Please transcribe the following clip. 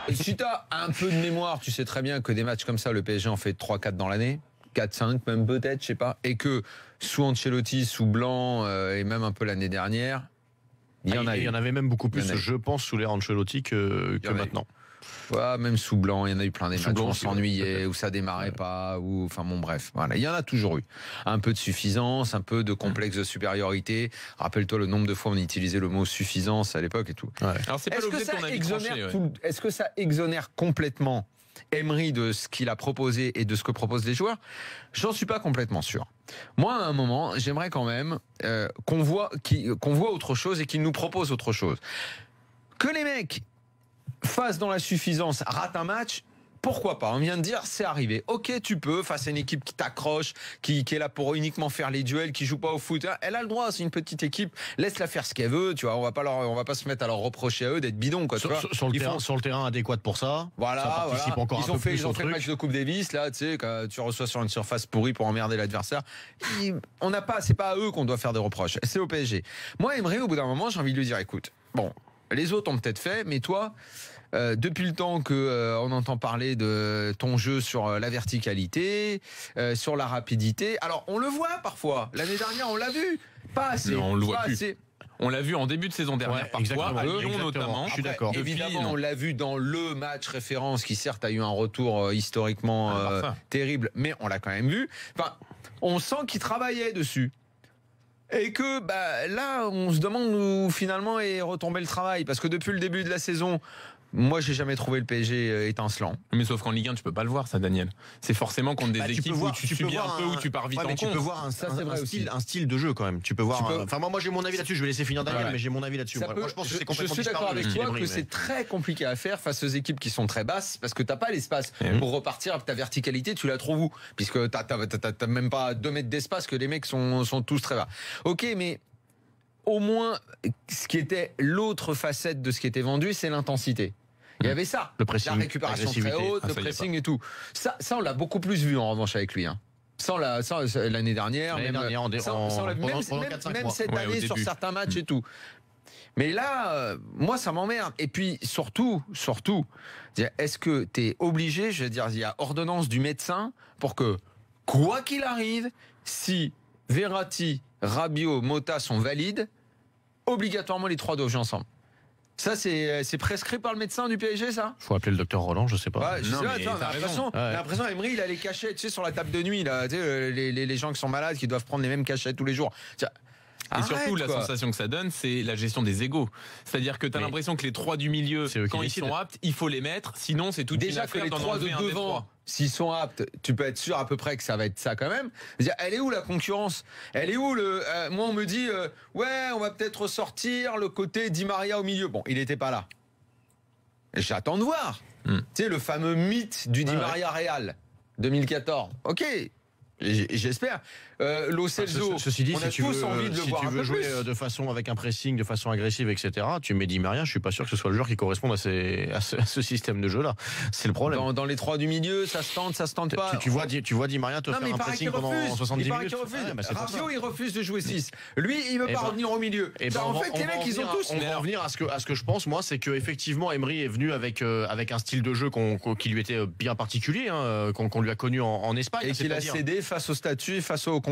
Si tu as un peu de mémoire, tu sais très bien que des matchs comme ça, le PSG en fait 3-4 dans l'année. 4-5 même peut-être, je sais pas. Et que sous Ancelotti, sous Blanc et même un peu l'année dernière, il y en avait même beaucoup plus, je pense, sous l'ère Ancelotti que maintenant. Ouais, même sous Blanc, il y en a eu plein des matchs où on s'ennuyait, où ça démarrait ouais. pas, ou enfin bon bref, voilà, il y en a toujours eu. Un peu de suffisance, un peu de complexe de supériorité. Rappelle-toi le nombre de fois on utilisait le mot suffisance à l'époque et tout. Ouais. Alors c'est pas l'objet de ton avis tranché, est-ce que ça exonère complètement Emery de ce qu'il a proposé et de ce que proposent les joueurs? J'en suis pas complètement sûr. Moi, à un moment, j'aimerais quand même qu'on voit autre chose et qu'il nous propose autre chose. Que les mecs fassent dans la suffisance, ratent un match, pourquoi pas? On vient de dire, c'est arrivé. Ok, tu peux, face à une équipe qui t'accroche, qui est là pour uniquement faire les duels, qui joue pas au foot. Elle a le droit, c'est une petite équipe. Laisse-la faire ce qu'elle veut, tu vois. On va pas se mettre à leur reprocher à eux d'être bidons, quoi. Sur le terrain adéquat pour ça. Voilà, ça participe encore ils ont fait le match de Coupe Davis, là, tu sais, quand tu reçois sur une surface pourrie pour emmerder l'adversaire. C'est pas à eux qu'on doit faire des reproches. C'est au PSG. Moi, Emery, au bout d'un moment, j'ai envie de lui dire, écoute, bon, les autres ont peut-être fait, mais toi, depuis le temps que on entend parler de ton jeu sur la verticalité, sur la rapidité. Alors on le voit parfois. L'année dernière on l'a vu, pas assez. Non, on le voit plus. Assez. On l'a vu en début de saison dernière parfois, à Lyon notamment. Je suis d'accord. Évidemment, on l'a vu dans le match référence qui certes a eu un retour historiquement terrible, mais on l'a quand même vu. Enfin, on sent qu'il travaillait dessus. Et que là, on se demande où finalement est retombé le travail. Parce que depuis le début de la saison, moi, j'ai jamais trouvé le PSG étincelant. Mais sauf qu'en Ligue 1, tu peux pas le voir, ça, Daniel. C'est forcément contre des équipes où tu subis un peu, où tu pars vite en contre. Tu peux voir un style de jeu quand même. Tu peux voir. Enfin, moi, j'ai mon avis là-dessus. Je vais laisser finir Daniel, mais j'ai mon avis là-dessus. Moi, je pense que c'est complètement Je suis d'accord avec toi que c'est très compliqué à faire face aux équipes qui sont très basses, parce que t'as pas l'espace pour repartir. Ta verticalité, tu la trouves où? Puisque t'as même pas 2 mètres d'espace, que les mecs sont tous très bas. Ok, mais au moins, ce qui était l'autre facette de ce qui était vendu, c'est l'intensité. Il y avait ça, le pressing, la récupération très haute, le pressing et tout. Ça, on l'a beaucoup plus vu en revanche avec lui. Ça, l'année dernière, même cette année sur certains matchs et tout. Mais là, moi, ça m'emmerde. Et puis, surtout, est-ce que tu es obligé, je veux dire, il y a ordonnance du médecin pour que, quoi qu'il arrive, si Verratti, Rabiot, Mota sont valides, obligatoirement les 3 doivent jouer ensemble. Ça, c'est prescrit par le médecin du PSG, ça? Faut appeler le docteur Roland, je sais pas. Ouais, l'impression, Emery, il a les cachets, tu sais, sur la table de nuit, là, tu sais, les gens qui sont malades, qui doivent prendre les mêmes cachets tous les jours. Et surtout, la sensation que ça donne, c'est la gestion des égos. C'est-à-dire que tu as l'impression que les 3 du milieu, quand ils sont aptes, il faut les mettre. Sinon, c'est toute une affaire d'en enlever un des 3. S'ils sont aptes, tu peux être sûr à peu près que ça va être ça quand même. Elle est où la concurrence? Elle est où moi, on me dit, on va peut-être ressortir le côté Di Maria au milieu. Bon, il n'était pas là. J'attends de voir. Tu sais, le fameux mythe du Di Maria Real 2014. Ok. J'espère. Lo Celso, ceci dit, on a tous envie de le voir. Si tu veux jouer de façon avec un pressing, de façon agressive, etc., tu mets Di Maria, je suis pas sûr que ce soit le joueur qui corresponde à ce système de jeu-là. C'est le problème. Dans les 3 du milieu, ça se tente pas. Tu vois Di Maria te faire un pressing pendant 70 minutes. Il refuse. Rabiot, il refuse de jouer 6. Lui, il veut pas revenir au milieu. En fait, les mecs, ils ont tous. On va en venir à ce que je pense, moi, c'est qu'effectivement, Emery est venu avec un style de jeu qui lui était bien particulier, qu'on lui a connu en Espagne. Et qu'il a cédé face au statut et face au confort.